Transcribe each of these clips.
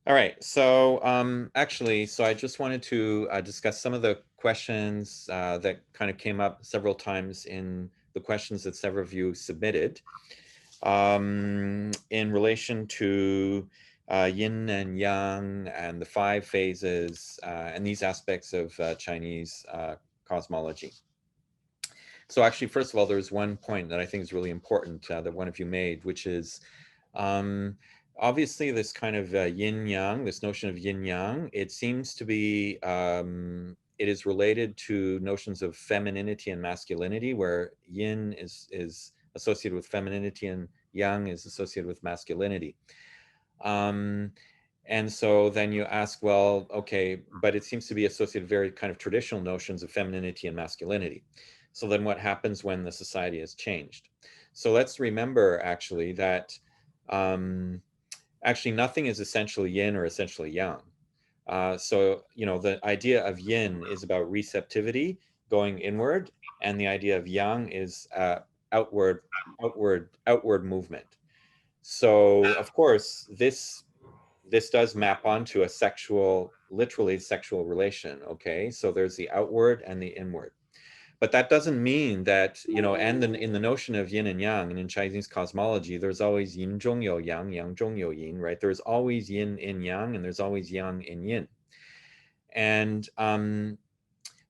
All right, so actually, so I just wanted to discuss some of the questions that kind of came up several times in the questions that several of you submitted in relation to yin and yang and the five phases and these aspects of Chinese cosmology. So actually, first of all, there's one point that I think is really important that one of you made, which is um, obviously this kind of yin yang, this notion of yin yang, it seems to be, it is related to notions of femininity and masculinity, where yin is associated with femininity and yang is associated with masculinity. Um, and so then you ask, well, okay, but it seems to be associated with very kind of traditional notions of femininity and masculinity. So then what happens when the society has changed? So let's remember actually that um, actually nothing is essentially yin or essentially yang. So, you know, the idea of yin is about receptivity, going inward, and the idea of yang is outward, outward movement. So, of course, this does map onto a sexual, literally sexual relation. Okay, so there's the outward and the inward, but that doesn't mean that, you know, and then in the notion of yin and yang and in Chinese cosmology, there's always yin zhong you yang, yang zhong you yin, right? There's always yin in yang and there's always yang in yin. And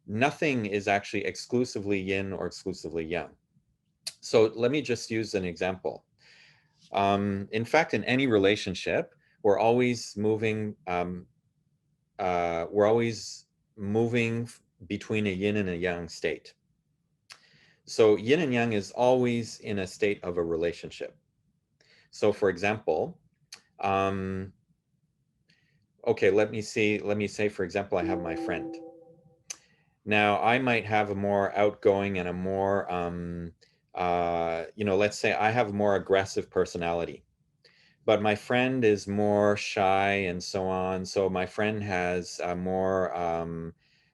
nothing is actually exclusively yin or exclusively yang. So let me just use an example. In fact, in any relationship, we're always moving we're always moving between a yin and a yang state. So yin and yang is always in a state of a relationship. So for example, um, okay, let me say, for example, I have my friend. Now I might have a more outgoing and a more, you know, let's say I have a more aggressive personality, but my friend is more shy and so on. So my friend has a more,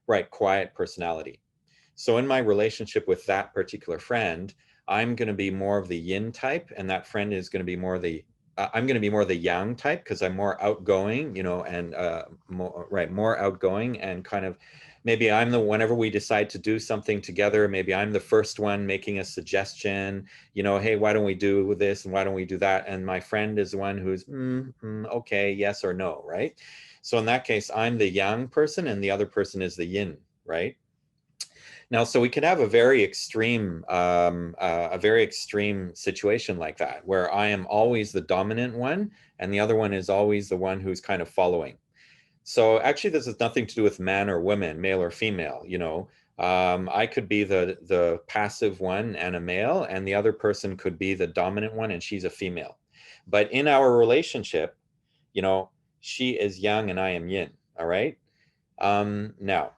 right, quiet personality. So in my relationship with that particular friend, I'm going to be more of the yin type, and that friend is going to be more the I'm going to be more the yang type because I'm more outgoing, you know, and more, right, more outgoing and kind of maybe I'm the whenever we decide to do something together, maybe I'm the first one making a suggestion, you know, hey, why don't we do this and why don't we do that? And my friend is the one who's okay, yes or no, right? So in that case, I'm the yang person and the other person is the yin, right? Now, so we could have a very extreme situation like that, where I am always the dominant one, and the other one is always the one who's kind of following. So actually, this has nothing to do with man or woman, male or female. You know, I could be the passive one and a male, and the other person could be the dominant one, and she's a female. But in our relationship, you know, she is yang and I am yin. All right. Now,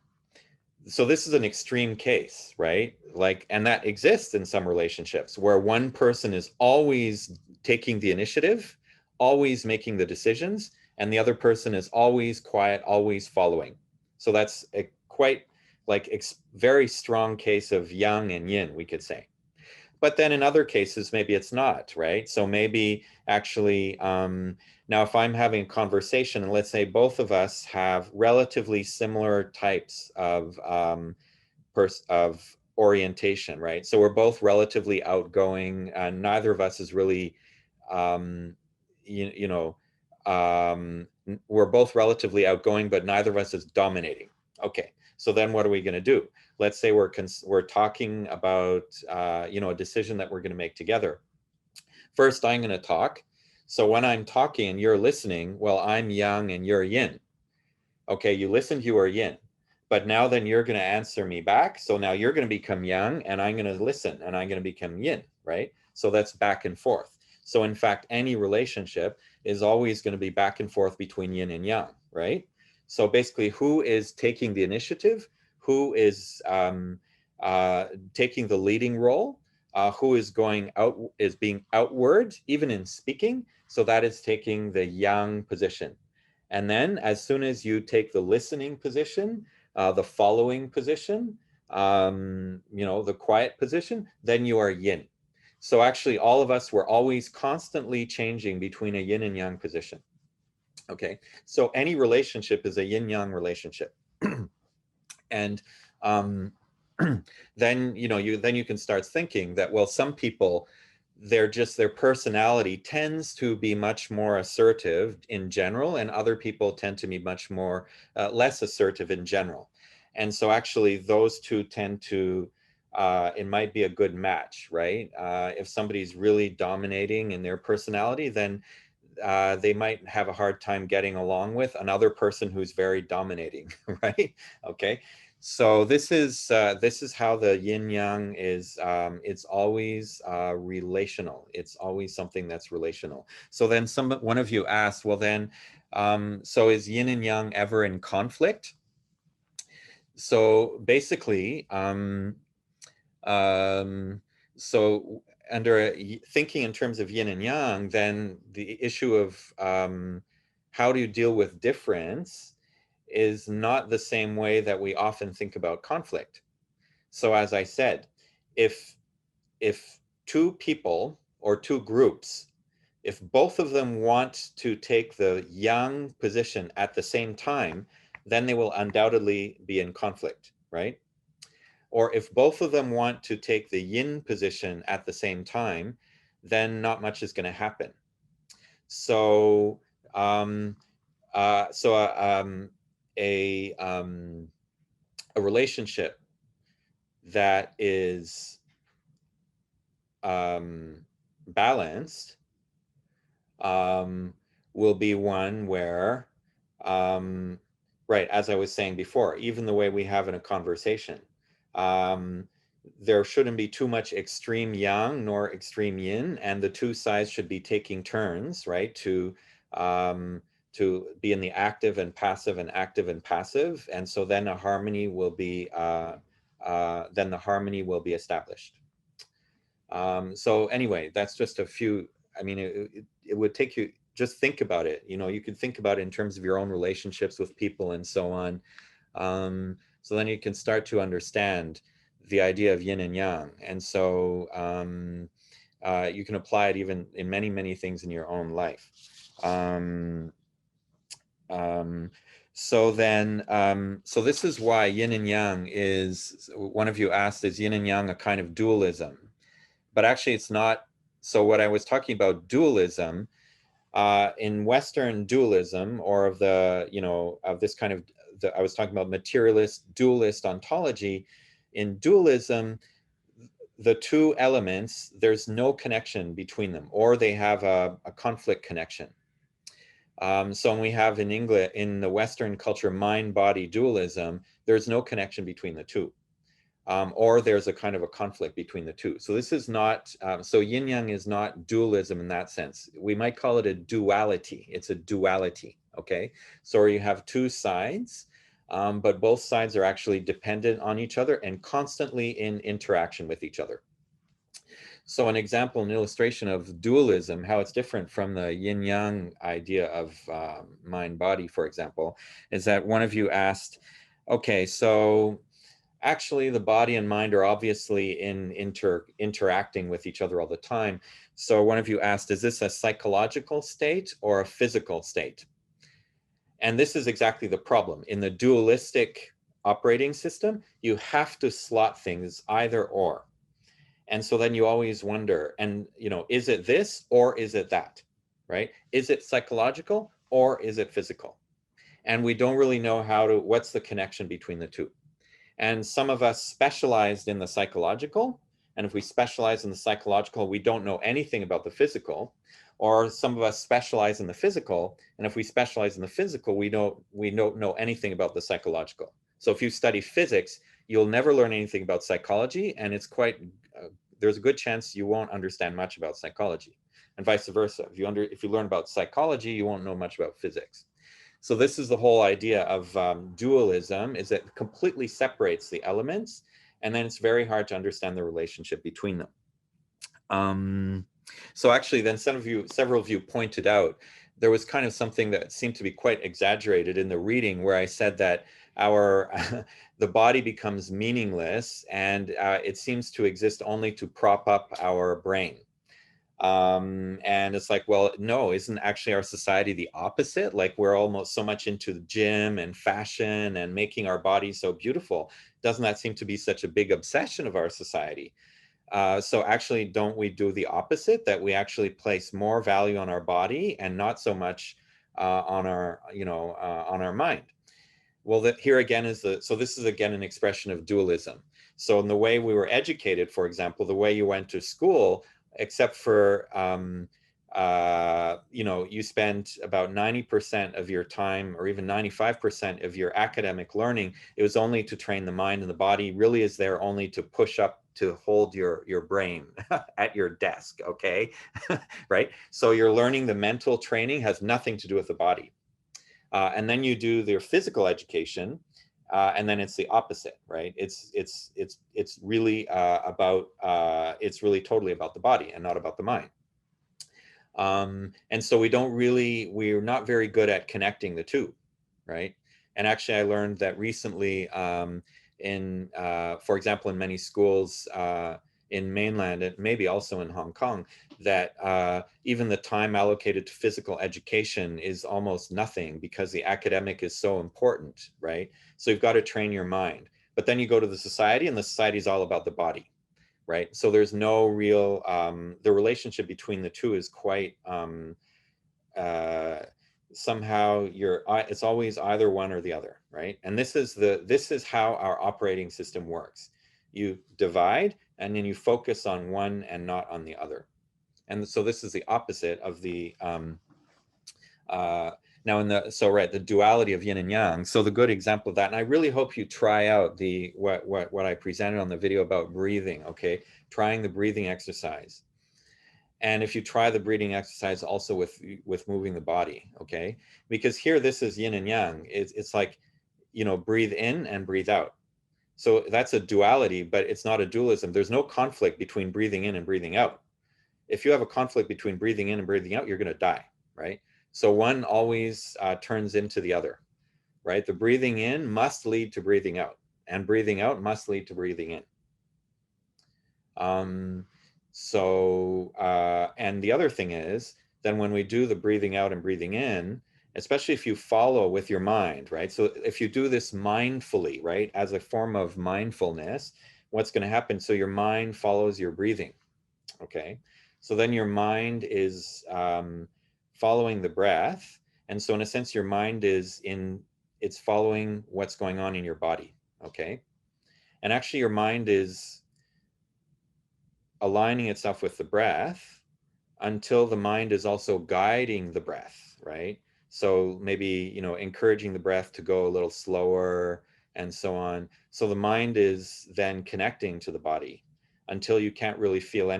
so this is an extreme case, right? Like, and that exists in some relationships where one person is always taking the initiative, always making the decisions, and the other person is always quiet, always following. So that's a quite like very strong case of yang and yin, we could say. But then in other cases, maybe it's not, right? So maybe actually, now if I'm having a conversation, and let's say both of us have relatively similar types of orientation, right? So we're both relatively outgoing, and neither of us is really, um, you know, we're both relatively outgoing, but neither of us is dominating. Okay, so then what are we going to do? Let's say we're talking about you know, a decision that we're going to make together. First, I'm going to talk. So when I'm talking and you're listening, well, I'm yang and you're yin. Okay, you listened, you are yin. But now then you're going to answer me back. So now you're going to become yang and I'm going to listen and I'm going to become yin, right? So that's back and forth. So in fact, any relationship is always going to be back and forth between yin and yang, right? So basically, who is taking the initiative? Who is taking the leading role? Who is going out, is being outward, even in speaking? So that is taking the yang position. And then as soon as you take the listening position, the following position, you know, the quiet position, then you are yin. So actually all of us were always constantly changing between a yin and yang position. Okay, so any relationship is a yin-yang relationship. And then you can start thinking that, well, some people, their personality tends to be much more assertive in general, and other people tend to be much more less assertive in general. And so actually those two tend to it might be a good match, right? If somebody's really dominating in their personality, then they might have a hard time getting along with another person who's very dominating, right? Okay, so this is how the yin yang is. It's always relational. It's always something that's relational. So then one of you asked, well then, so is yin and yang ever in conflict? So basically, um, so under thinking in terms of yin and yang, then the issue of how do you deal with difference is not the same way that we often think about conflict. So as I said, if two people or two groups, if both of them want to take the yang position at the same time, then they will undoubtedly be in conflict, right? Or if both of them want to take the yin position at the same time, then not much is going to happen. So, um, so a relationship that is balanced will be one where, right, as I was saying before, even the way we have in a conversation, there shouldn't be too much extreme yang nor extreme yin, and the two sides should be taking turns, right, to be in the active and passive and active and passive, and so then a harmony will be established. So anyway, that's just a few. I mean, it would take you, just think about it. You could think about it in terms of your own relationships with people and so on. So then you can start to understand the idea of yin and yang. And so you can apply it even in many, many things in your own life. So this is why yin and yang is, one of you asked, is yin and yang a kind of dualism? But actually it's not. So what I was talking about dualism, in Western dualism, or of this kind of, I was talking about materialist dualist ontology. In dualism, the two elements, there's no connection between them, or they have a conflict connection. So when we have in the Western culture, mind-body dualism, there's no connection between the two. Or there's a kind of a conflict between the two. So this is not, so yin yang is not dualism in that sense. We might call it a duality. It's a duality, okay? So you have two sides, but both sides are actually dependent on each other and constantly in interaction with each other. So an example, an illustration of dualism, how it's different from the yin yang idea of mind-body, for example, is that one of you asked, okay, so actually the body and mind are obviously interacting with each other all the time. So one of you asked, is this a psychological state or a physical state? And this is exactly the problem. In the dualistic operating system, you have to slot things either or. And so then you always wonder, and is it this or is it that, right? Is it psychological or is it physical? And we don't really know what's the connection between the two. And some of us specialized in the psychological. And if we specialize in the psychological, we don't know anything about the physical. Or some of us specialize in the physical. And if we specialize in the physical, we don't know anything about the psychological. So if you study physics, you'll never learn anything about psychology. And it's there's a good chance you won't understand much about psychology. And vice versa. If you learn about psychology, you won't know much about physics. So this is the whole idea of dualism, is it completely separates the elements, and then it's very hard to understand the relationship between them. So actually, then several of you pointed out, there was kind of something that seemed to be quite exaggerated in the reading, where I said that the body becomes meaningless, and it seems to exist only to prop up our brain. And it's like, well, no, isn't actually our society the opposite? Like we're almost so much into the gym and fashion and making our bodies so beautiful. Doesn't that seem to be such a big obsession of our society? So actually, don't we do the opposite, that we actually place more value on our body and not so much on our, on our mind? Well, that here again is so this is again an expression of dualism. So in the way we were educated, for example, the way you went to school, except for, you spend about 90% of your time, or even 95% of your academic learning, it was only to train the mind, and the body really is there only to push up to hold your brain at your desk, okay? Right? So you're learning, the mental training has nothing to do with the body. And then you do their physical education, and then it's the opposite, right? It's really it's really totally about the body and not about the mind. And so we're not very good at connecting the two, right? And actually, I learned that recently, for example, in many schools in mainland and maybe also in Hong Kong, that even the time allocated to physical education is almost nothing because the academic is so important, right? So you've got to train your mind. But then you go to the society, and the society is all about the body, right? So there's no real, the relationship between the two is quite, uh, somehow it's always either one or the other, right? And this is how our operating system works. You divide and then you focus on one and not on the other. And so this is the opposite of the, now the duality of yin and yang. So the good example of that, and I really hope you try out what I presented on the video about breathing, okay? Trying the breathing exercise. And if you try the breathing exercise also with moving the body, okay? Because here, this is yin and yang. It's like, breathe in and breathe out. So that's a duality, but it's not a dualism. There's no conflict between breathing in and breathing out. If you have a conflict between breathing in and breathing out, you're going to die, right? So one always turns into the other, right? The breathing in must lead to breathing out, and breathing out must lead to breathing in. And the other thing is, then when we do the breathing out and breathing in, especially if you follow with your mind, right? So if you do this mindfully, right, as a form of mindfulness, what's going to happen? So your mind follows your breathing, okay? So then your mind is following the breath. And so in a sense, your mind it's following what's going on in your body, okay? And actually your mind is aligning itself with the breath until the mind is also guiding the breath, right? So maybe, encouraging the breath to go a little slower and so on. So the mind is then connecting to the body until you can't really feel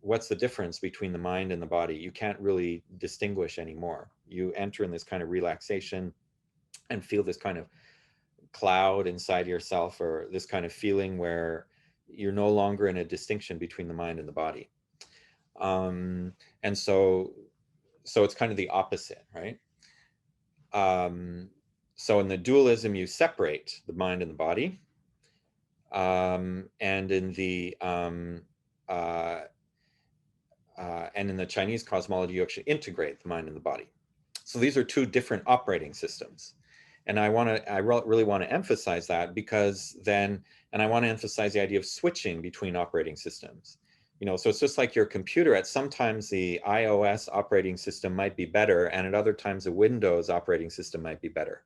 what's the difference between the mind and the body? You can't really distinguish anymore. You enter in this kind of relaxation and feel this kind of cloud inside yourself, or this kind of feeling where you're no longer in a distinction between the mind and the body. And so it's kind of the opposite, right? So in the dualism, you separate the mind and the body. And in the Chinese cosmology, you actually integrate the mind and the body. So these are two different operating systems. And I really want to emphasize that, because then, and I want to emphasize the idea of switching between operating systems. So it's just like your computer. At sometimes the iOS operating system might be better, and at other times the Windows operating system might be better.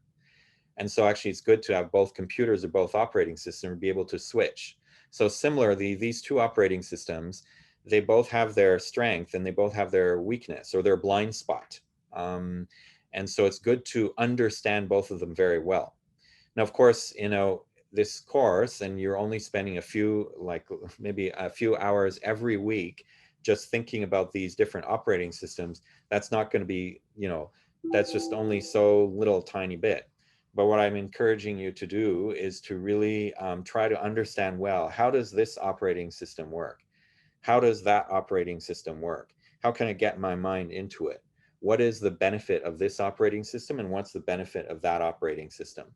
And so actually it's good to have both computers or both operating systems be able to switch. So similarly, these two operating systems, they both have their strength and they both have their weakness or their blind spot. And so it's good to understand both of them very well. Now, of course, this course, and you're only spending maybe a few hours every week just thinking about these different operating systems, that's not going to be, that's just only so little tiny bit. But what I'm encouraging you to do is to really try to understand, well, how does this operating system work? How does that operating system work? How can I get my mind into it? What is the benefit of this operating system, and what's the benefit of that operating system?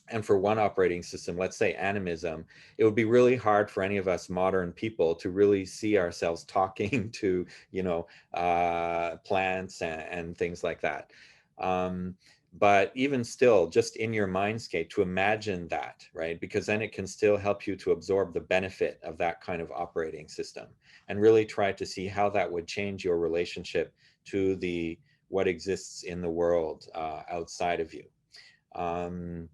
And for one operating system, let's say animism, it would be really hard for any of us modern people to really see ourselves talking to, plants and things like that. Um, but even still, just in your mindscape, to imagine that, right? Because then it can still help you to absorb the benefit of that kind of operating system, and really try to see how that would change your relationship to the what exists in the world outside of you. Um,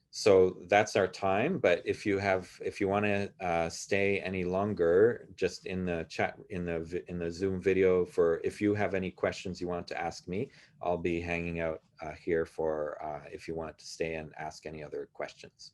so that's our time. But if you want to stay any longer, just in the chat, in the Zoom video, for if you have any questions you want to ask me, I'll be hanging out here for if you want to stay and ask any other questions.